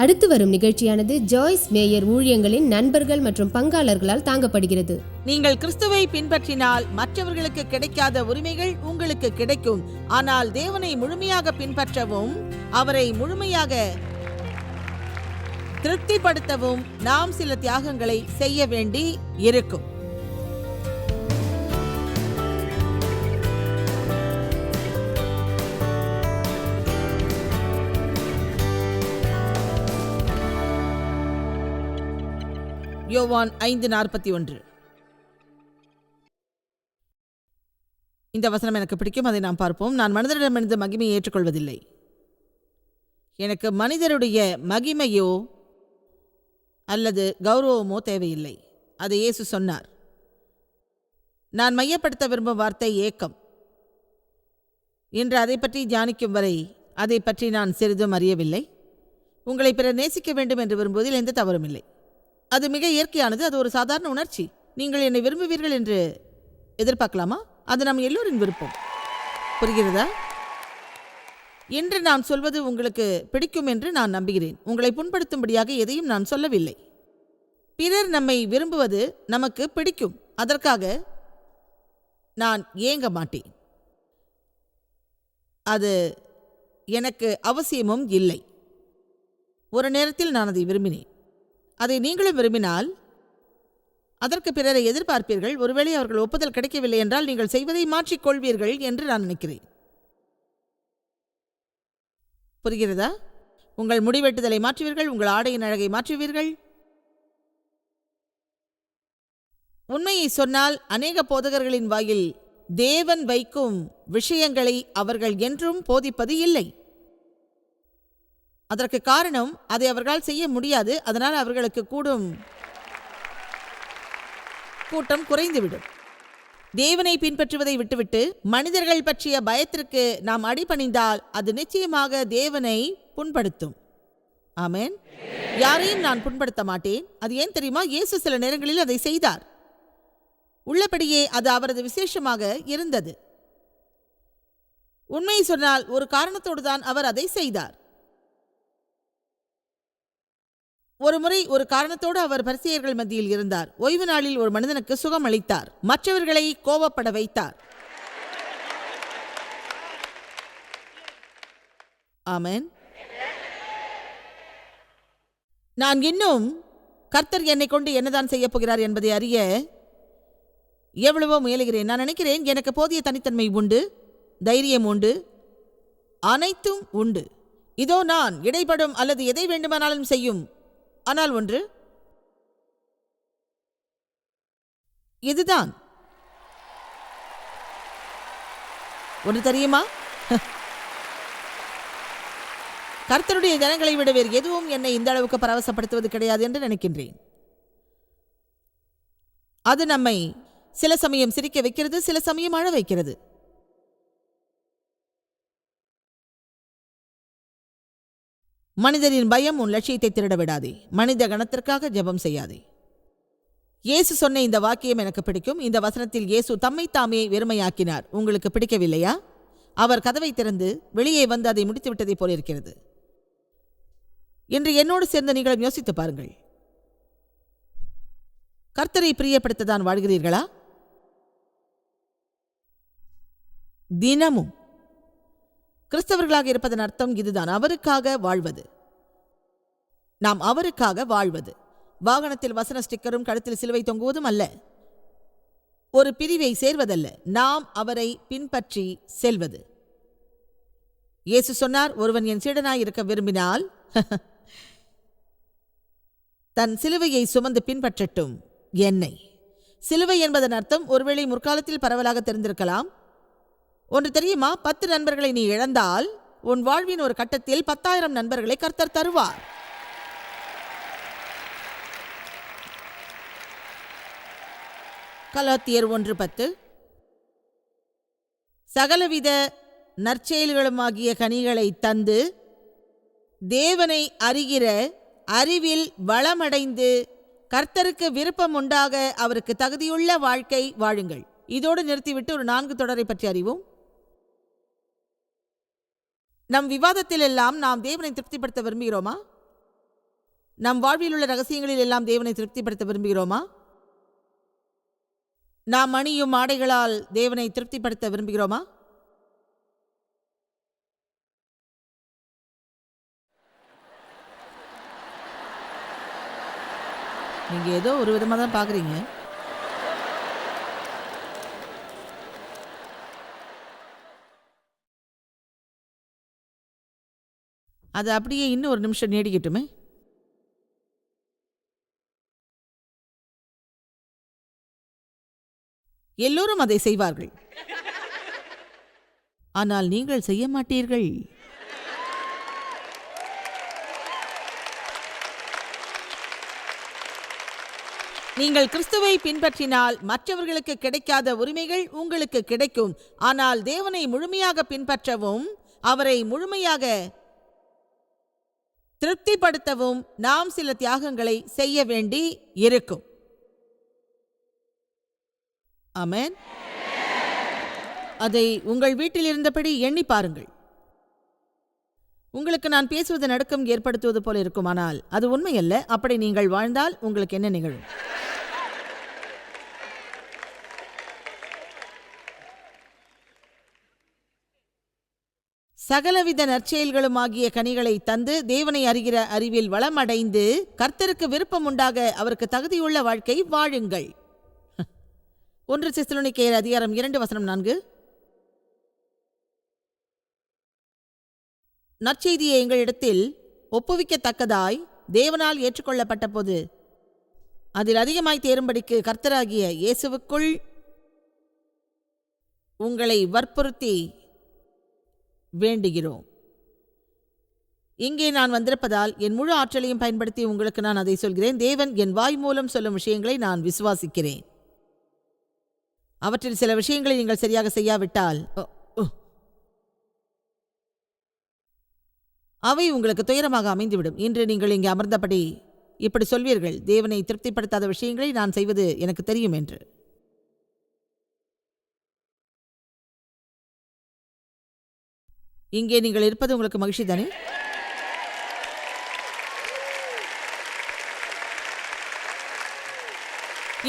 அடுத்து வரும் நிகழ்ச்சியானது ஜாய்ஸ் மேயர் ஊழியங்களின் நண்பர்கள் மற்றும் பங்காளர்களால் தாங்கப்படுகிறது. நீங்கள் கிறிஸ்துவை பின்பற்றினால் மற்றவர்களுக்கு கிடைக்காத உரிமைகள் உங்களுக்கு கிடைக்கும். ஆனால் தேவனை முழுமையாக பின்பற்றவும் அவரை முழுமையாக திருப்திப்படுத்தவும் நாம் சில தியாகங்களை செய்ய வேண்டி இருக்கும். யோவான் 5:41. இந்த வசனம் எனக்கு பிடிக்கும். அதை நாம் பார்ப்போம். நான் மனிதரிடமிருந்து மகிமையை ஏற்றுக்கொள்வதில்லை. எனக்கு மனிதருடைய மகிமையோ அல்லது கௌரவமோ தேவையில்லை. அதை இயேசு சொன்னார். நான் மையப்படுத்த விரும்பும் வார்த்தை ஏக்கம். இன்று அதை பற்றி தியானிக்கும் வரை அதை பற்றி நான் சிறிதும் அறியவில்லை. உங்களை பிறர் நேசிக்க வேண்டும் என்று விரும்புவதில் எந்த தவறும் இல்லை. அது மிக இயற்கையானது. அது ஒரு சாதாரண உணர்ச்சி. நீங்கள் என்னை விரும்புவீர்கள் என்று எதிர்பார்க்கலாமா? அது நம் எல்லோரின் விருப்பம். புரிகிறதா? இன்று நான் சொல்வது உங்களுக்கு பிடிக்கும் என்று நான் நம்புகிறேன். உங்களை புண்படுத்தும்படியாக எதையும் நான் சொல்லவில்லை. பிறர் நம்மை விரும்புவது நமக்கு பிடிக்கும். அதற்காக நான் ஏங்க மாட்டேன். அது எனக்கு அவசியமும் இல்லை. ஒரு நேரத்தில் நான் அதை விரும்பினேன். அதை நீங்களும் விரும்பினால் அதற்கு பிறரை எதிர்பார்ப்பீர்கள். ஒருவேளை அவர்கள் ஒப்புதல் கிடைக்கவில்லை என்றால் நீங்கள் செய்வதை மாற்றிக்கொள்வீர்கள் என்று நான் நினைக்கிறேன். புரிகிறதா? உங்கள் முடிவெட்டுதலை மாற்றுவீர்கள். உங்கள் ஆடையின் அழகை மாற்றுவீர்கள். உண்மையை சொன்னால் அநேக போதகர்களின் வாயில் தேவன் வைக்கும் விஷயங்களை அவர்கள் என்றும் போதிப்பது இல்லை. அதற்கு காரணம் அதை அவர்களால் செய்ய முடியாது. அதனால் அவர்களுக்கு கூட்டம் குறைந்துவிடும். தேவனை பின்பற்றுவதை விட்டுவிட்டு மனிதர்கள் பற்றிய பயத்திற்கு நாம் அடிபணிந்தால் அது நிச்சயமாக தேவனை புண்படுத்தும். ஆமென். யாரையும் நான் புண்படுத்த மாட்டேன். அது ஏன் தெரியுமா? இயேசு சில நேரங்களில் அதை செய்தார். உள்ளபடியே அது அவரது விசேஷமாக இருந்தது. உண்மையை சொன்னால் ஒரு காரணத்தோடு தான் அவர் அதை செய்தார். ஒருமுறை ஒரு காரணத்தோடு அவர் பரிசேயர்கள் மத்தியில் இருந்தார். ஓய்வு நாளில் ஒரு மனிதனுக்கு சுகம் அளித்தார். மற்றவர்களை கோபப்பட வைத்தார். ஆமென். நான் இன்னும் கர்த்தர் என்னை கொண்டு என்னதான் செய்ய போகிறார் என்பதை அறிய எவ்வளவோ முயலுகிறேன். நான் நினைக்கிறேன் எனக்கு போதிய தனித்தன்மை உண்டு, தைரியம் உண்டு, அனைத்தும் உண்டு. இதோ நான் இடைப்படும் அல்லது எதை வேண்டுமானாலும் செய்யும். ஆனால் ஒன்று, இதுதான் ஒன்று தெரியுமா? கர்த்தருடைய ஜனங்களை விட வேறு எதுவும் என்னை இந்த அளவுக்கு பரவசப்படுத்துவது கிடையாது என்று நினைக்கின்றேன். அது நம்மை சில சமயம் சிரிக்க வைக்கிறது, சில சமயம் அழ வைக்கிறது. மனிதரின் பயம் உன் லட்சியத்தை திருட விடாதே. மனித கணத்திற்காக ஜெபம் செய்யாதே. இயேசு சொன்ன இந்த வாக்கியம் எனக்கு பிடிக்கும். இந்த வசனத்தில் இயேசு தம்மை தாமே வெறுமையாக்கினார். உங்களுக்கு பிடிக்கவில்லையா? அவர் கதவை திறந்து வெளியே வந்து அதை முடித்துவிட்டதை போல இருக்கிறது. இன்று என்னோடு சேர்ந்து நீங்களும் யோசித்து பாருங்கள். கர்த்தரை பிரியப்படுத்ததான் வாழ்கிறீர்களா? தினமும் கிறிஸ்தவர்களாக இருப்பதன் அர்த்தம் இதுதான், அவருக்காக வாழ்வது. நாம் அவருக்காக வாழ்வது. வாகனத்தில் வசன ஸ்டிக்கரும் கழுத்தில் சிலுவை தொங்குவதும் அல்ல. ஒரு பிரிவை சேர்வதல்ல. நாம் அவரை பின்பற்றி செல்வது. இயேசு சொன்னார், ஒருவன் என் சீடனாய் இருக்க விரும்பினால் தன் சிலுவையை சுமந்து பின்பற்றட்டும் என்னை. சிலுவை என்பதன் அர்த்தம் ஒருவேளை முற்காலத்தில் பரவலாக தெரிந்திருக்கலாம். ஒன்று தெரியுமா? 10 நண்பர்களை நீ இழந்தால் உன் வாழ்வின் ஒரு கட்டத்தில் 10,000 நண்பர்களை கர்த்தர் தருவார். கலாத்தியர் 1:10. சகலவித நற்செயல்களுமாகிய கனிகளை தந்து தேவனை அறிகிற அறிவில் வளமடைந்து கர்த்தருக்கு விருப்பம் உண்டாக அவருக்கு தகுதியுள்ள வாழ்க்கை வாழுங்கள். இதோடு நிறுத்திவிட்டு ஒரு 4 தொடரை பற்றி அறிவோம். நம் விவாதத்தில் எல்லாம் நாம் தேவனை திருப்திப்படுத்த விரும்புகிறோமா? நம் வாழ்வில் உள்ள ரகசியங்களில் எல்லாம் தேவனை திருப்திப்படுத்த விரும்புகிறோமா? நாம் அணியும் ஆடைகளால் தேவனை திருப்திப்படுத்த விரும்புகிறோமா? நீங்க ஏதோ ஒரு விதமாக தான் பார்க்குறீங்க. அது அப்படியே இன்னும் ஒரு நிமிஷம் நீடிக்கட்டுமே. எல்லோரும் அதை செய்வார்கள், ஆனால் நீங்கள் செய்ய மாட்டீர்கள். நீங்கள் கிறிஸ்துவை பின்பற்றினால் மற்றவர்களுக்கு கிடைக்காத உரிமைகள் உங்களுக்கு கிடைக்கும். ஆனால் தேவனை முழுமையாக பின்பற்றவும் அவரை முழுமையாக திருப்திப்படுத்தவும் நாம் சில தியாகங்களை செய்ய வேண்டி இருக்கும். ஆமென். அதை உங்கள் வீட்டில் இருந்தபடி எண்ணி பாருங்கள். உங்களுக்கு நான் பேசுவது நடுக்கம் ஏற்படுத்துவது போல இருக்குமானால் அது உண்மையல்ல. அப்படி நீங்கள் வாழ்ந்தால் உங்களுக்கு என்ன நிகழும்? சகலவித நற்செயல்களும் ஆகிய கனிகளை தந்து தேவனை அறிகிற அறிவில் வளமடைந்து கர்த்தருக்கு விருப்பம் உண்டாக அவருக்கு தகுதியுள்ள வாழ்க்கை வாழுங்கள். 1 தெசலோனிக்கேயர் அதிகாரம் 2:4. நற்செய்தியை எங்களிடத்தில் ஒப்புவிக்கத்தக்கதாய் தேவனால் ஏற்றுக்கொள்ளப்பட்ட போது அதில் அதிகமாய் தேரும்படிக்கு கர்த்தராகிய இயேசுவுக்குள் உங்களை வற்புறுத்தி வேண்டுகிறோம். இங்கே நான் வந்திருப்பதால் என் முழு ஆற்றலையும் பயன்படுத்தி உங்களுக்கு நான் அதை சொல்கிறேன். தேவன் என் வாய் மூலம் சொல்லும் விஷயங்களை நான் விசுவாசிக்கிறேன். அவற்றில் சில விஷயங்களை நீங்கள் சரியாக செய்யாவிட்டால் அவை உங்களுக்கு துயரமாக அமைந்துவிடும். இன்று நீங்கள் இங்கே அமர்ந்தபடி இப்படி சொல்வீர்கள், தேவனை திருப்திப்படுத்தாத விஷயங்களை நான் செய்வது எனக்கு தெரியும் என்று. இங்கே நீங்கள் இருப்பது உங்களுக்கு மகிழ்ச்சி தானே?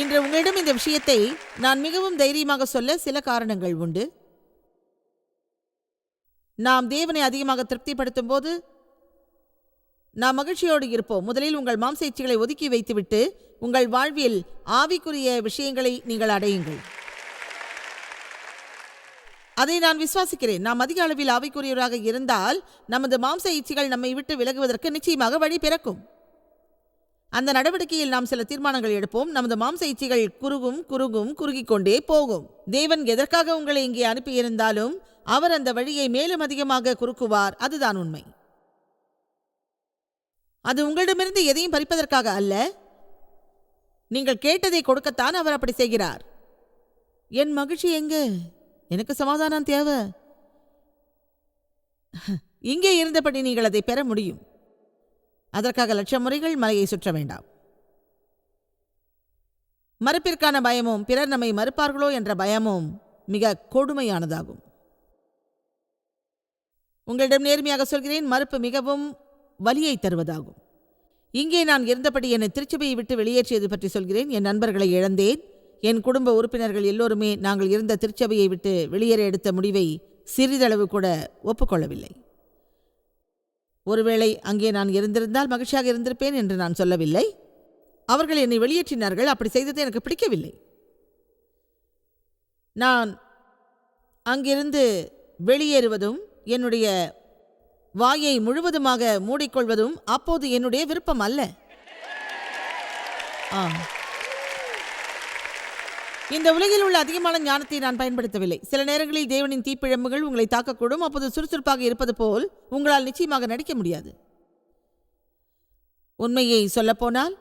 இன்று உங்களிடம் இந்த விஷயத்தை நான் மிகவும் தைரியமாக சொல்ல சில காரணங்கள் உண்டு. நாம் தேவனை அதிகமாக திருப்திப்படுத்தும் போது நாம் மகிழ்ச்சியோடு இருப்போம். முதலில் உங்கள் மாம்ச இச்சைகளை ஒதுக்கி வைத்துவிட்டு உங்கள் வாழ்வில் ஆவிக்குரிய விஷயங்களை நீங்கள் அடையுங்கள். அதை நான் விசுவாசிக்கிறேன். நாம் அதிக அளவில் ஆவிக்குரியவராக இருந்தால் நமது மாம்ச இச்சைகள் நம்மை விட்டு விலகுவதற்கு நிச்சயமாக வழி பிறக்கும். அந்த நடவடிக்கையில் நாம் சில தீர்மானங்கள் எடுப்போம். நமது மாம்ச இச்சைகள் குறுகிக் கொண்டே போகும். தேவன் எதற்காக உங்களை இங்கே அனுப்பியிருந்தாலும் அவர் அந்த வழியை மேலும் அதிகமாக குறுக்குவார். அதுதான் உண்மை. அது உங்களிடமிருந்து எதையும் பறிப்பதற்காக அல்ல. நீங்கள் கேட்டதை கொடுக்கத்தான் அவர் அப்படி செய்கிறார். என் மகிழ்ச்சி எங்க? எனக்கு சமாதானம் தேவை. இங்கே இருந்தபடி நீங்கள் அதை பெற முடியும். அதற்காக லட்சம் முறைகள் மலையை சுற்ற வேண்டாம். மறுப்பிற்கான பயமும் பிறர் நம்மை மறுப்பார்களோ என்ற பயமும் மிக கொடுமையானதாகும். உங்களிடம் நேர்மையாக சொல்கிறேன், மறுப்பு மிகவும் வலியை தருவதாகும். இங்கே நான் இருந்தபடி என்னை திருச்சபையை விட்டு வெளியேற்றியது பற்றி சொல்கிறேன். என் நண்பர்களை இழந்தேன். என் குடும்ப உறுப்பினர்கள் எல்லோருமே நாங்கள் இருந்த திருச்சபையை விட்டு வெளியேற எடுத்த முடிவை சிறிதளவு கூட ஒப்புக்கொள்ளவில்லை. ஒருவேளை அங்கே நான் இருந்திருந்தால் மகிழ்ச்சியாக இருந்திருப்பேன் என்று நான் சொல்லவில்லை. அவர்கள் என்னை வெளியேற்றினார்கள். அப்படி செய்தது எனக்கு பிடிக்கவில்லை. நான் அங்கிருந்து வெளியேறுவதும் என்னுடைய வாயை முழுவதுமாக மூடிக்கொள்வதும் அப்போது என்னுடைய விருப்பம் அல்ல. இந்த உலகில் உள்ள அதிகமான ஞானத்தை நான் பயன்படுத்தவில்லை. சில நேரங்களில் தேவனின் தீப்பிழம்புகள் உங்களை தாக்கக்கூடும். அப்போது சுறுசுறுப்பாக இருப்பது போல் உங்களால் நிச்சயமாக நடிக்க முடியாது. உண்மையை சொல்லப்போனால்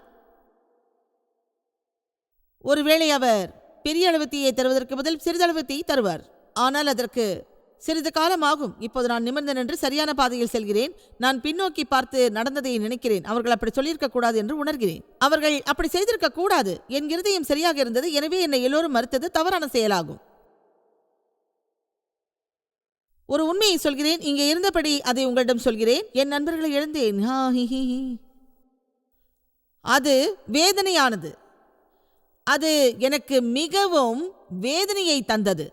ஒருவேளை அவர் பெரிய அளவு தீயை தருவதற்கு பதில் சிறிதளவு தீ தருவார். ஆனால் அதற்கு சிறிது காலம் ஆகும். இப்போது நான் நிமிர்ந்து நின்று சரியான பாதையில் செல்கிறேன். நான் பின்னோக்கி பார்த்து நடந்ததை நினைக்கிறேன். அவர்கள் அப்படி சொல்லியிருக்க கூடாது என்று உணர்கிறேன். அவர்கள் அப்படி செய்திருக்க கூடாது. என் இருதயம் சரியாக இருந்தது. எனவே என்னை எல்லோரும் மறுத்தது தவறான செயலாகும். ஒரு உண்மையை சொல்கிறேன். இங்கே இருந்தபடி அதை உங்களிடம் சொல்கிறேன். என் நண்பர்களை இழந்தேன். அது வேதனையானது. அது எனக்கு மிகவும் வேதனையை தந்தது.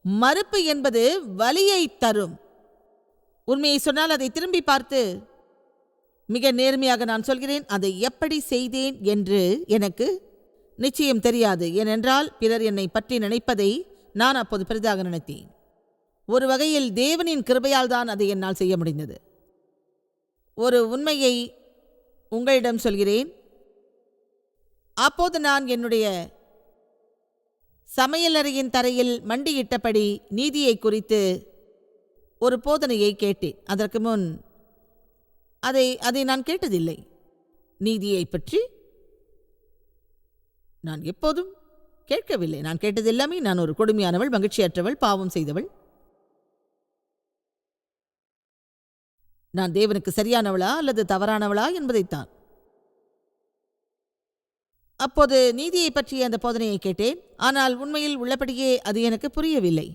மறுப்பு என்பது வலியை தரும். உண்மையை சொன்னால் அதை திரும்பி பார்த்து மிக நேர்மையாக நான் சொல்கிறேன், அதை எப்படி செய்தேன் என்று எனக்கு நிச்சயம் தெரியாது. ஏனென்றால் பிறர் என்னை பற்றி நினைப்பதை நான் அப்போது பெரிதாக நினைத்தேன். ஒரு வகையில் தேவனின் கிருபையால் தான் அதை என்னால் செய்ய முடிந்தது. ஒரு உண்மையை உங்களிடம் சொல்கிறேன். அப்போது நான் என்னுடைய சமையலறையின் தரையில் மண்டியிட்டபடி நீதியை குறித்து ஒரு போதனையை கேட்டேன். அதற்கு முன் அதை நான் கேட்டதில்லை. நீதியை பற்றி நான் எப்போதும் கேட்கவில்லை. நான் கேட்டது எல்லாமே நான் ஒரு கொடுமையானவள், மகிழ்ச்சியற்றவள், பாவம் செய்தவள், நான் தேவனுக்கு சரியானவளா அல்லது தவறானவளா என்பதைத்தான். அப்போது நீதியை பற்றிய அந்த போதனையை கேட்டேன். ஆனால் உண்மையில் உள்ளபடியே அது எனக்கு புரியவில்லை.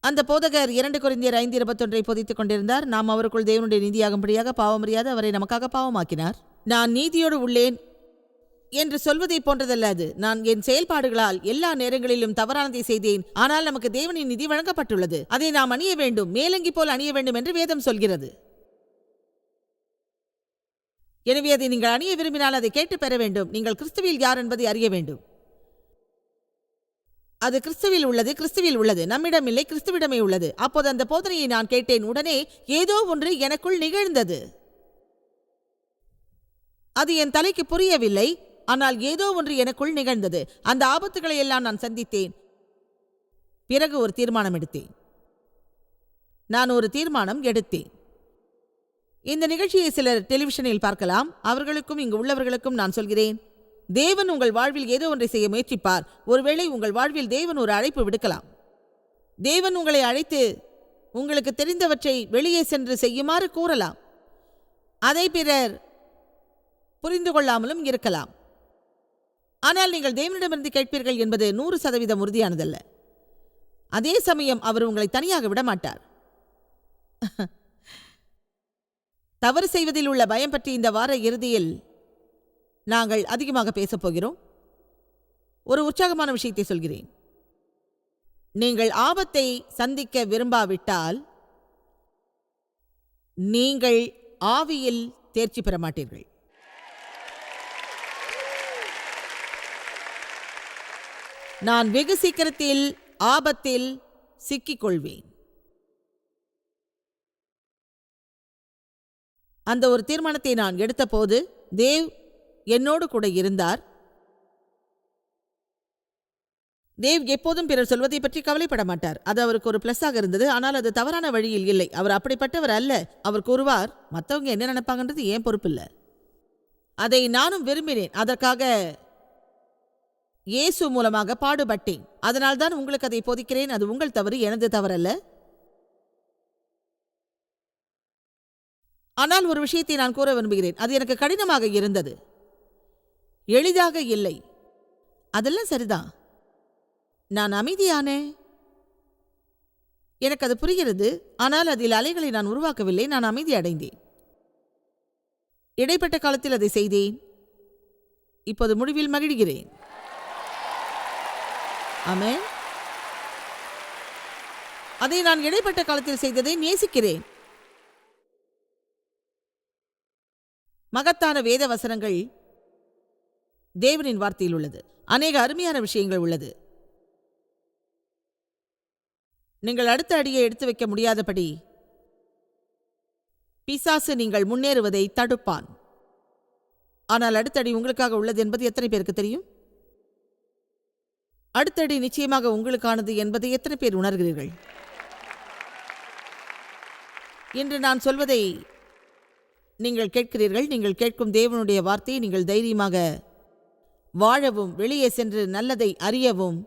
அந்த போதகர் 2 கொரிந்தியர் 5:21 போதித்துக் கொண்டிருந்தார். நாம் அவருக்குள் தேவனுடைய நீதியாகும்படியாக பாவமறியாது அவரை நமக்காக பாவமாக்கினார். நான் நீதியோடு உள்ளேன் என்று சொல்வதை போன்றதல்ல அது. நான் என் செயல்பாடுகளால் எல்லா நேரங்களிலும் தவறானதை செய்தேன். ஆனால் நமக்கு தேவனின் நிதி வழங்கப்பட்டுள்ளது. அதை நாம் அணிய வேண்டும், மேலங்கி போல் அணிய வேண்டும் என்று வேதம் சொல்கிறது. எனவே அதை நீங்கள் அணிய விரும்பினால் அதை கேட்டு பெற வேண்டும். நீங்கள் கிறிஸ்துவில் யார் என்பதை அறிய வேண்டும். அது கிறிஸ்துவில் உள்ளது, கிறிஸ்துவில் உள்ளது, நம்மிடம் இல்லை, கிறிஸ்துவிடமே உள்ளது. அப்போது அந்த போதனையை நான் கேட்டேன். உடனே ஏதோ ஒன்று எனக்குள் நிகழ்ந்தது. அது என் தலைக்கு புரியவில்லை. ஆனால் ஏதோ ஒன்று எனக்குள் நிகழ்ந்தது. அந்த ஆபத்துக்களை எல்லாம் நான் சந்தித்தேன். பிறகு ஒரு தீர்மானம் எடுத்தேன். இந்த நிகழ்ச்சியை சிலர் டெலிவிஷனில் பார்க்கலாம். அவர்களுக்கும் இங்கு உள்ளவர்களுக்கும் நான் சொல்கிறேன், தேவன் உங்கள் வாழ்வில் ஏதோ ஒன்றை செய்ய முயற்சிப்பார். ஒருவேளை உங்கள் வாழ்வில் தேவன் ஒரு அழைப்பு விடுக்கலாம். தேவன் உங்களை அழைத்து உங்களுக்கு தெரிந்தவற்றை வெளியே சென்று செய்யுமாறு கூறலாம். அதை பிறர் புரிந்து கொள்ளாமலும் இருக்கலாம். ஆனால் நீங்கள் தேவனிடமிருந்து கேட்பீர்கள் என்பது 100% உறுதியானதல்ல. அதே சமயம் அவர் உங்களை தனியாக விடமாட்டார். தவறு செய்வதில் உள்ள பயம் பற்றி இந்த வார இறுதியில் நாங்கள் அதிகமாக பேசப் போகிறோம். ஒரு உற்சாகமான விஷயத்தை சொல்கிறேன். நீங்கள் ஆபத்தை சந்திக்க விரும்பாவிட்டால் நீங்கள் ஆவியில் தேர்ச்சி பெற மாட்டீர்கள். நான் வெகு சீக்கிரத்தில் ஆபத்தில் சிக்கிக்கொள்வேன். அந்த ஒரு தீர்மானத்தை நான் எடுத்தபோது தேவ் என்னோடு கூட இருந்தார். தேவ் எப்போதும் பிறர் சொல்வதை பற்றி கவலைப்பட மாட்டார். அது அவருக்கு ஒரு பிளஸ்ஸாக இருந்தது. ஆனால் அது தவறான வழியில் இல்லை. அவர் அப்படிப்பட்டவர் அல்ல. அவர் கூறுவார், மற்றவங்க என்ன நினைப்பாங்கன்றது ஏன் பொறுப்பில்லை. அதை நானும் விரும்பினேன். அதற்காக இயேசு மூலமாக பாடுபட்டேன். அதனால்தான் உங்களுக்கு அதை போதிக்கிறேன். அது உங்கள் தவறு, எனது தவறல்ல. ஆனால் ஒரு விஷயத்தை நான் கூற விரும்புகிறேன். அது எனக்கு கடினமாக இருந்தது, எளிதாக இல்லை. அதெல்லாம் சரிதான். நான் அமைதியானேன், எனக்கு அது புரிகிறது. ஆனால் அதில் அலைகளை நான் உருவாக்கவில்லை. நான் அமைதி அடைந்தேன். இடைப்பட்ட காலத்தில் அதை செய்தேன். இப்போது முடிவில் மகிழ்கிறேன். ஆமென். அதை நான் இடைப்பட்ட காலத்தில் செய்ததை நேசிக்கிறேன். மகத்தான வேத வசனங்கள் தேவனின் வார்த்தையில் உள்ளது. அநேக அருமையான விஷயங்கள் உள்ளது. நீங்கள் அடுத்த அடியை எடுத்து வைக்க முடியாதபடி பிசாசு நீங்கள் முன்னேறுவதை தடுப்பான். ஆனால் அடுத்த அடி உங்களுக்காக உள்ளது என்பது எத்தனை பேருக்கு தெரியும்? அடுத்தடி நிச்சயமாக உங்களுக்கானது என்பதை எத்தனை பேர் உணர்கிறீர்கள்? இன்று நான் சொல்வதை நீங்கள் கேட்கிறீர்கள். நீங்கள் கேட்கும் தேவனுடைய வார்த்தையை நீங்கள் தைரியமாக வாழவும் வெளியே சென்று நல்லதை அறியவும்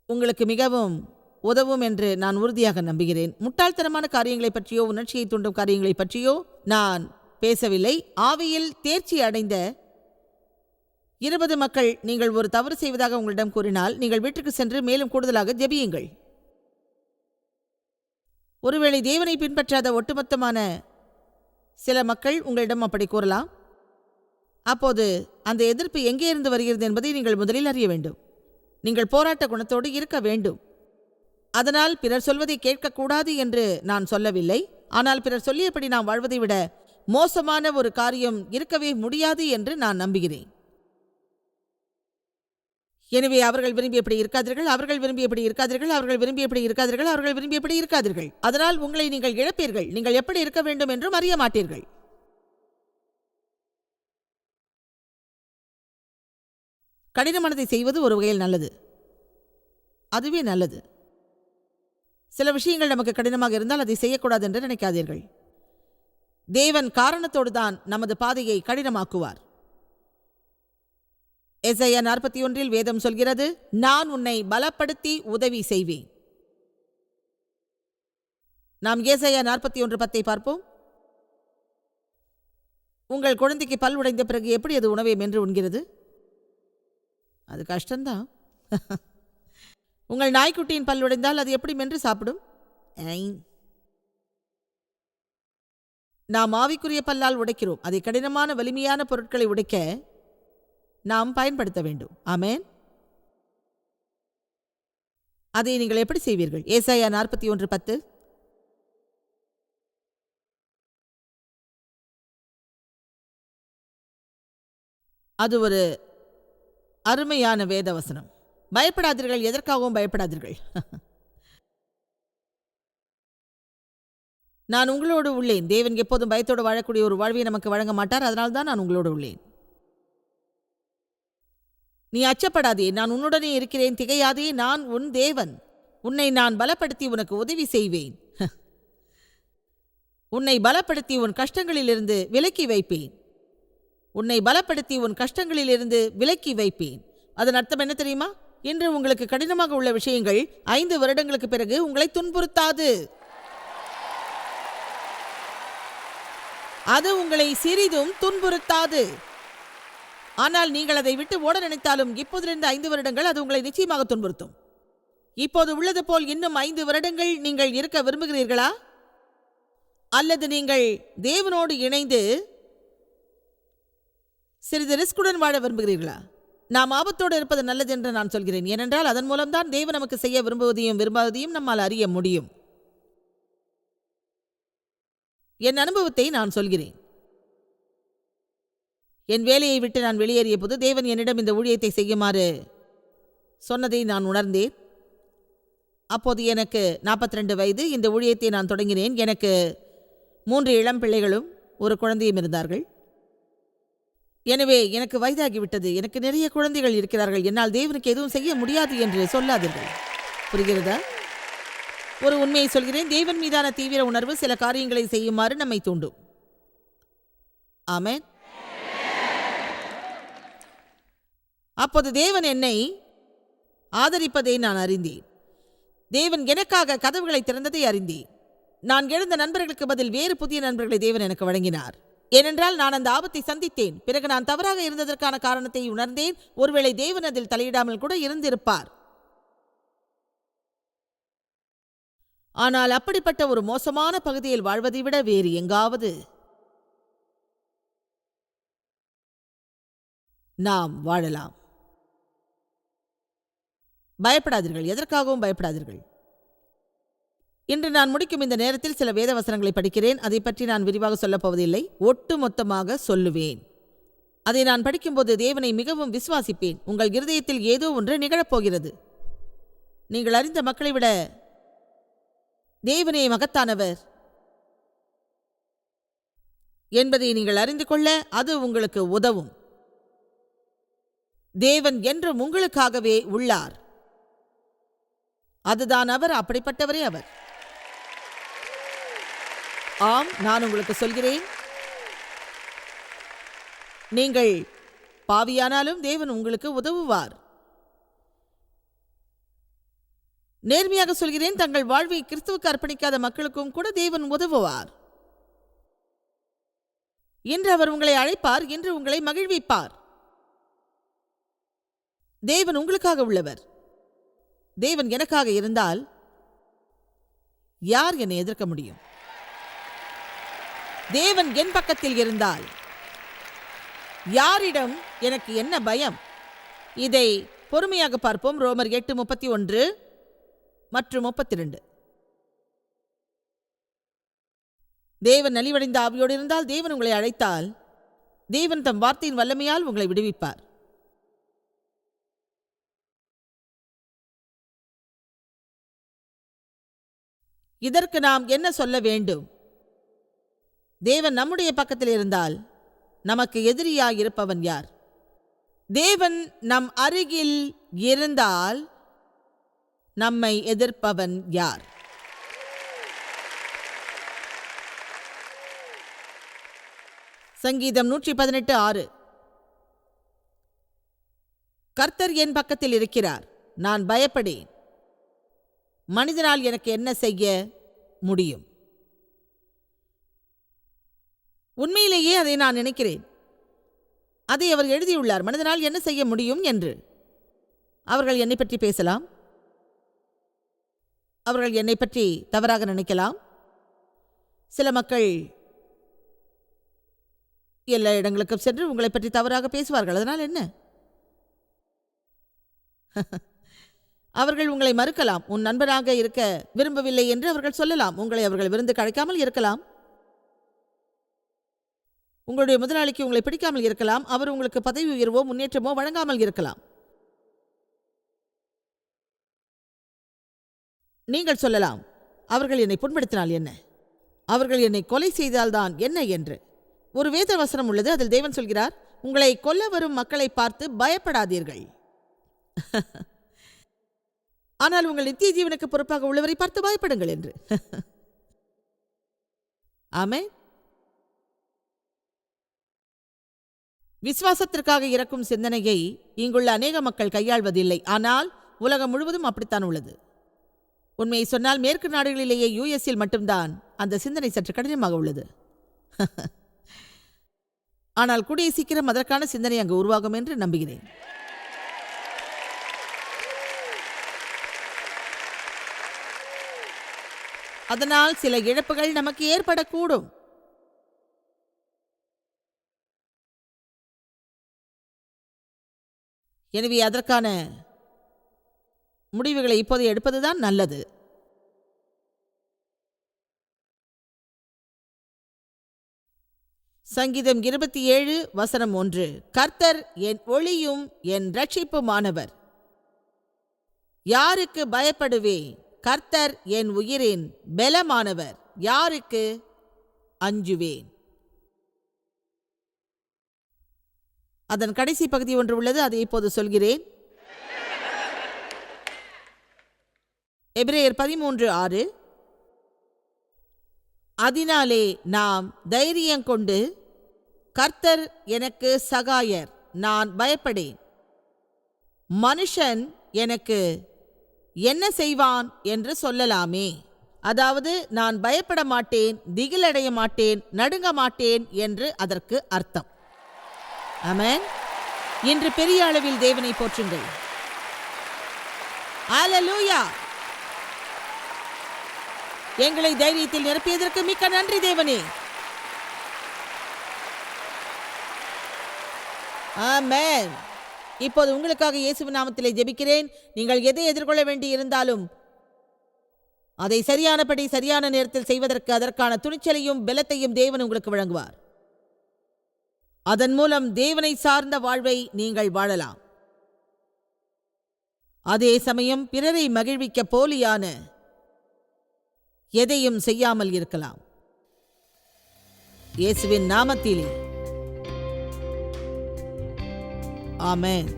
உங்களுக்கு மிகவும் உதவும் என்று நான் உறுதியாக நம்புகிறேன். முட்டாள்தனமான காரியங்களை பற்றியோ உணர்ச்சியை தூண்டும் காரியங்களை பற்றியோ நான் பேசவில்லை. ஆவியில் தேர்ச்சி அடைந்த 20 மக்கள் நீங்கள் ஒரு தவறு செய்வதாக உங்களிடம் கூறினால் நீங்கள் வீட்டுக்கு சென்று மேலும் கூடுதலாக ஜெபியுங்கள். ஒருவேளை தேவனை பின்பற்றாத ஒட்டுமொத்தமான சில மக்கள் உங்களிடம் அப்படி கூறலாம். அப்போது அந்த எதிர்ப்பு எங்கே இருந்து வருகிறது என்பதை நீங்கள் முதலில் அறிய வேண்டும். நீங்கள் போராட்ட குணத்தோடு இருக்க வேண்டும். அதனால் பிறர் சொல்வதை கேட்கக்கூடாது என்று நான் சொல்லவில்லை. ஆனால் பிறர் சொல்லியபடி நாம் வாழ்வதை விட மோசமான ஒரு காரியம் இருக்கவே முடியாது என்று நான் நம்புகிறேன். எனவே அவர்கள் விரும்பியபடி இருக்காதீர்கள், அவர்கள் விரும்பியபடி இருக்காதீர்கள், அவர்கள் விரும்பியபடி இருக்காதீர்கள், அவர்கள் விரும்பியபடி இருக்காதீர்கள். அதனால் உங்களை நீங்கள் இழப்பீர்கள். நீங்கள் எப்படி இருக்க வேண்டும் என்றும் அறிய மாட்டீர்கள். கடினமானதை செய்வது ஒரு வகையில் நல்லது. அதுவே நல்லது. சில விஷயங்கள் நமக்கு கடினமாக இருந்தால் அதை செய்யக்கூடாது என்று நினைக்காதீர்கள். தேவன் காரணத்தோடு தான் நமது பாதையை கடினமாக்குவார். எசையா 41 வேதம் சொல்கிறது, நான் உன்னை பலப்படுத்தி உதவி செய்வேன். நாம் ஏசாயா 41:10 பார்ப்போம். உங்கள் குழந்தைக்கு பல் உடைந்த பிறகு எப்படி அது உணவை மென்று உண்கிறது? அது கஷ்டம்தான். உங்கள் நாய்க்குட்டியின் பல் உடைந்தால் அது எப்படி மென்று சாப்பிடும்? நாம் ஆவிக்குரிய பல்லால் உடைக்கிறோம். அதை கடினமான வலிமையான பொருட்களை உடைக்க நாம் பயன்படுத்த வேண்டும். ஆமென். அதை நீங்கள் எப்படி செய்வீர்கள்? ஏசாயா 41:10. அது ஒரு அருமையான வேதவசனம். பயப்படாதீர்கள், எதற்காகவும் பயப்படாதீர்கள். நான் உங்களோடு உள்ளேன். தேவன் எப்போதும் பயத்தோடு வாழக்கூடிய ஒரு வாழ்வை நமக்கு வழங்க மாட்டார். அதனால்தான் நான் உங்களோடு உள்ளேன். நீ அச்சப்படாதே, நான் உன்னுடனே இருக்கிறேன், திகையாதே, நான் உன் தேவன். உன்னை நான் பலப்படுத்தி உனக்கு உதவி செய்வேன். உன்னை பலப்படுத்தி உன் கஷ்டங்களிலிருந்து விலக்கி வைப்பேன். உன்னை பலப்படுத்தி உன் கஷ்டங்களிலிருந்து விலக்கி வைப்பேன். அதன் அர்த்தம் என்ன தெரியுமா? இன்று உங்களுக்கு கடினமாக உள்ள விஷயங்கள் 5 வருடங்களுக்கு பிறகு உங்களை துன்புறுத்தாது. அது உங்களை சிறிதும் துன்புறுத்தாது. ஆனால் நீங்கள் அதை விட்டு ஓட நினைத்தாலும் இப்போதிலிருந்து 5 வருடங்கள் அது உங்களை நிச்சயமாக துன்புறுத்தும். இப்போது உள்ளது போல் இன்னும் 5 வருடங்கள் நீங்கள் இருக்க விரும்புகிறீர்களா? அல்லது நீங்கள் தேவனோடு இணைந்து சிறிது ரிஸ்குடன் வாழ விரும்புகிறீர்களா? நாம் ஆபத்தோடு இருப்பது நல்லது என்று நான் சொல்கிறேன். ஏனென்றால் அதன் மூலம்தான் தேவன் நமக்கு செய்ய விரும்புவதையும் விரும்பாததையும் நம்மால் அறிய முடியும். என் அனுபவத்தை நான் சொல்கிறேன். என் வேலையை விட்டு நான் வெளியேறிய போது தேவன் என்னிடம் இந்த ஊழியத்தை செய்யுமாறு சொன்னதை நான் உணர்ந்தேன். அப்போது எனக்கு 42 வயது. இந்த ஊழியத்தை நான் தொடங்கினேன். எனக்கு 3 இளம் பிள்ளைகளும் ஒரு குழந்தையும் இருந்தார்கள். எனவே எனக்கு வயதாகிவிட்டது. எனக்கு நிறைய குழந்தைகள் இருக்கிறார்கள். என்னால் தேவனுக்கு எதுவும் செய்ய முடியாது என்று சொல்லாதீர்கள். புரிகிறதா? ஒரு உண்மையை சொல்கிறேன். தேவன் மீதான தீவிர உணர்வு சில காரியங்களை செய்யுமாறு நம்மை தூண்டும். ஆமென். அப்போது தேவன் என்னை ஆதரிப்பதை நான் அறிந்தேன். தேவன் எனக்காக கதவுகளை திறந்ததை அறிந்தேன். நான் எழுந்த நண்பர்களுக்கு பதில் வேறு புதிய நண்பர்களை தேவன் எனக்கு வழங்கினார். ஏனென்றால் நான் அந்த ஆபத்தை சந்தித்தேன். பிறகு நான் தவறாக இருந்ததற்கான காரணத்தை உணர்ந்தேன். ஒருவேளை தேவன் அதில் தலையிடாமல் கூட இருந்திருப்பார். ஆனால் அப்படிப்பட்ட ஒரு மோசமான பகுதியில் வாழ்வதை விட வேறு எங்காவது நாம் வாழலாம். பயப்படாதீர்கள், எதற்காகவும் பயப்படாதீர்கள். இன்று நான் முடிக்கும் இந்த நேரத்தில் சில வேத வசனங்களை படிக்கிறேன். அதை பற்றி நான் விரிவாக சொல்லப் போவதில்லை. ஒட்டு மொத்தமாக சொல்லுவேன். அதை நான் படிக்கும்போது தேவனை மிகவும் விசுவாசிப்பேன். உங்கள் இருதயத்தில் ஏதோ ஒன்று நிகழப்போகிறது. நீங்கள் அறிந்த மக்களை விட தேவனே மகத்தானவர் என்பதை நீங்கள் அறிந்து கொள்ள அது உங்களுக்கு உதவும். தேவன் என்றும் உங்களுக்காகவே உள்ளார். அதுதான் அவர். அப்படிப்பட்டவரே அவர். ஆம், நான் உங்களுக்கு சொல்கிறேன், நீங்கள் பாவியானாலும் தேவன் உங்களுக்கு உதவுவார். நேர்மையாக சொல்கிறேன், தங்கள் வாழ்வை கிறிஸ்துவுக்கு அர்ப்பணிக்காத மக்களுக்கும் கூட தேவன் உதவுவார். இன்று அவர் உங்களை அழைப்பார், இன்று உங்களை மகிழ்விப்பார். தேவன் உங்களுக்காக உள்ளவர். தேவன் எனக்காக இருந்தால் யார் என்னை எதிர்க்க முடியும்? தேவன் என் பக்கத்தில் இருந்தால் யாரிடம் எனக்கு என்ன பயம்? இதை பொறுமையாக பார்ப்போம். ரோமர் 8:31 மற்றும் 32. தேவன் நலிவடைந்த ஆவியோடு இருந்தால், தேவன் உங்களை அழைத்தால், தேவன் தம் வார்த்தையின் வல்லமையால் உங்களை விடுவிப்பார். இதற்கு நாம் என்ன சொல்ல வேண்டும்? தேவன் நம்முடைய பக்கத்தில் இருந்தால் நமக்கு எதிரியாயிருப்பவன் யார்? தேவன் நம் அருகில் இருந்தால் நம்மை எதிர்ப்பவன் யார்? சங்கீதம் 118:6. கர்த்தர் என் பக்கத்தில் இருக்கிறார், நான் பயப்படேன். மனிதனால் எனக்கு என்ன செய்ய முடியும்? உண்மையிலேயே அதை நான் நினைக்கிறேன். அதை அவர் எழுதியுள்ளார், மனிதனால் என்ன செய்ய முடியும் என்று. அவர்கள் என்னை பற்றி பேசலாம், அவர்கள் என்னை பற்றி தவறாக நினைக்கலாம். சில மக்கள் எல்லா இடங்களுக்கும் சென்று உங்களை பற்றி தவறாக பேசுவார்கள். அதனால் என்ன? அவர்கள் உங்களை மறுக்கலாம், உன் நண்பராக இருக்க விரும்பவில்லை என்று அவர்கள் சொல்லலாம். உங்களை அவர்கள் விருந்து கழைக்காமல் இருக்கலாம். உங்களுடைய முதலாளிக்கு உங்களை பிடிக்காமல் இருக்கலாம். அவர் உங்களுக்கு பதவி உயர்வோ முன்னேற்றமோ வழங்காமல் இருக்கலாம். நீங்கள் சொல்லலாம், அவர்கள் என்னை புண்படுத்தினால் என்ன, அவர்கள் என்னை கொலை செய்தால்தான் என்ன என்று. ஒரு வேத வசனம் உள்ளது, அதில் தேவன் சொல்கிறார், உங்களை கொல்ல வரும் மக்களை பார்த்து பயப்படாதீர்கள். ஆனால் உங்கள் நித்திய ஜீவனுக்கு பொறுப்பாக உள்ளவரை பார்த்து பயப்படுங்கள் என்று. ஆமென். விசுவாசத்திற்காக இறக்கும் சிந்தனையை இங்குள்ள அநேக மக்கள் கையாள்வதில்லை. ஆனால் உலகம் முழுவதும் அப்படித்தான் உள்ளது. உண்மையை சொன்னால் மேற்கு நாடுகளிலேயே யுஎஸ்இல் மட்டும்தான் அந்த சிந்தனை சற்று கடினமாக உள்ளது. ஆனால் கூடிய சீக்கிரம் அதற்கான சிந்தனை அங்கு உருவாகும் என்று நம்புகிறேன். அதனால் சில இழப்புகள் நமக்கு ஏற்படக்கூடும். எனவே அதற்கான முடிவுகளை இப்போது எடுப்பதுதான் நல்லது. சங்கீதம் 27:1. கர்த்தர் என் ஒளியும் என் இரட்சிப்புமானவர், யாருக்கு பயப்படுவேன்? கர்த்தர் என் உயிரின் பெலமானவர், யாருக்கு அஞ்சுவேன்? அதன் கடைசி பகுதி ஒன்று உள்ளது, அதை இப்போது சொல்கிறேன். எபிரேயர் 13:6. அதனாலே நாம் தைரியம் கொண்டு, கர்த்தர் எனக்கு சகாயர், நான் பயப்படேன். மனுஷன் எனக்கு என்ன செய்வான் என்று சொல்லலாமே. அதாவது நான் பயப்பட மாட்டேன், திகிலடைய மாட்டேன், நடுங்க மாட்டேன் என்று அதற்கு அர்த்தம். ஆமென். இன்று பெரிய அளவில் தேவனை போற்றுங்கள். அல்லேலூயா. எங்களை தைரியத்தில் நிரப்பியதற்கு மிக்க நன்றி தேவனே. ஆமென். இப்போது உங்களுக்காக இயேசுவின் நாமத்திலே ஜெபிக்கிறேன். நீங்கள் எதை எதிர்கொள்ள வேண்டி இருந்தாலும் அதை சரியானபடி சரியான நேரத்தில் செய்வதற்கு அதற்கான துணிச்சலையும் பலத்தையும் தேவன் உங்களுக்கு வழங்குவார். அதன் மூலம் தேவனை சார்ந்த வாழ்வை நீங்கள் வாழலாம். அதே சமயம் பிறரை மகிழ்விக்க போலியான எதையும் செய்யாமல் இருக்கலாம். இயேசுவின் நாமத்திலே ஆமென்.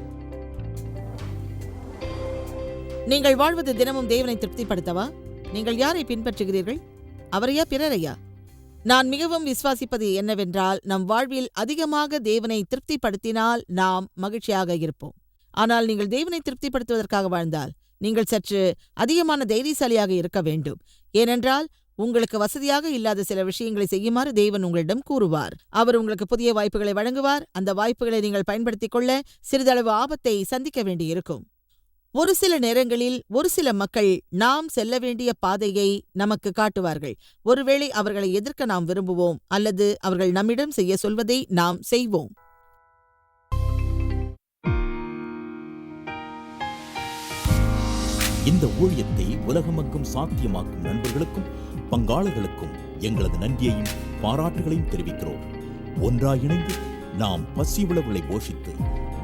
நீங்கள் வாழ்வது தினமும் தேவனை திருப்திப்படுத்தவா? நீங்கள் யாரை பின்பற்றுகிறீர்கள்? அவரையா பிறரையா? நான் மிகவும் விசுவாசிப்பது என்னவென்றால், நம் வாழ்வில் அதிகமாக தேவனை திருப்திப்படுத்தினால் நாம் மகிழ்ச்சியாக இருப்போம். ஆனால் நீங்கள் தேவனை திருப்திப்படுத்துவதற்காக வாழ்ந்தால் நீங்கள் சற்று அதிகமான தைரியசாலியாக இருக்க வேண்டும். ஏனென்றால் உங்களுக்கு வசதியாக இல்லாத சில விஷயங்களை செய்யுமாறு தேவன் உங்களிடம் கூறுவார். அவர் உங்களுக்கு புதிய வாய்ப்புகளை வழங்குவார். அந்த வாய்ப்புகளை நீங்கள் பயன்படுத்திக் கொள்ள சிறிதளவு ஆபத்தை சந்திக்க வேண்டியிருக்கும். ஒரு சில நேரங்களில் ஒரு சில மக்கள் நாம் செல்ல வேண்டிய பாதையை நமக்கு காட்டுவார்கள். ஒருவேளை அவர்களை எதிர்க்க நாம் விரும்புவோம், அல்லது அவர்கள் நம்மிடம் செய்ய சொல்வதை நாம் செய்வோம். இந்த ஊழியத்தை உலகமெங்கும் சாத்தியமாக்கும் நண்பர்களுக்கும் பங்காளர்களுக்கும் எங்களது நன்றியையும் பாராட்டுகளையும் தெரிவிக்கிறோம். ஒன்றாய் இணைந்து நாம் பசியுள்ளவர்களை போஷித்து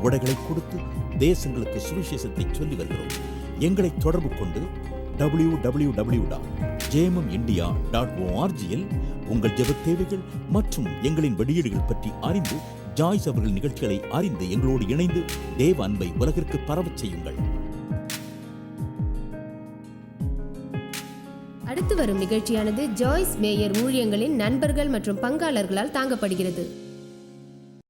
உடைகளை கொடுத்து தேசங்களுக்கு சுவிசேஷத்தை சொல்லி வருகிறோம். எங்களை தொடர்பு கொண்டு www.jmumindia.org-இல் உங்கள் ஜெப தேவைகள் மற்றும் எங்களின் வெளியீடுகள் பற்றி அறிந்து ஜாய்ஸ் அவர்கள் நிகழ்ச்சிகளை அறிந்து எங்களோடு இணைந்து தேவ அன்பை உலகிற்கு பரவச் செய்யுங்கள். அடுத்து வரும் நிகழ்ச்சியானது ஜாய்ஸ் மேயர் ஊழியங்களின் நண்பர்கள் மற்றும் பங்காளர்களால் தாங்கப்படுகிறது.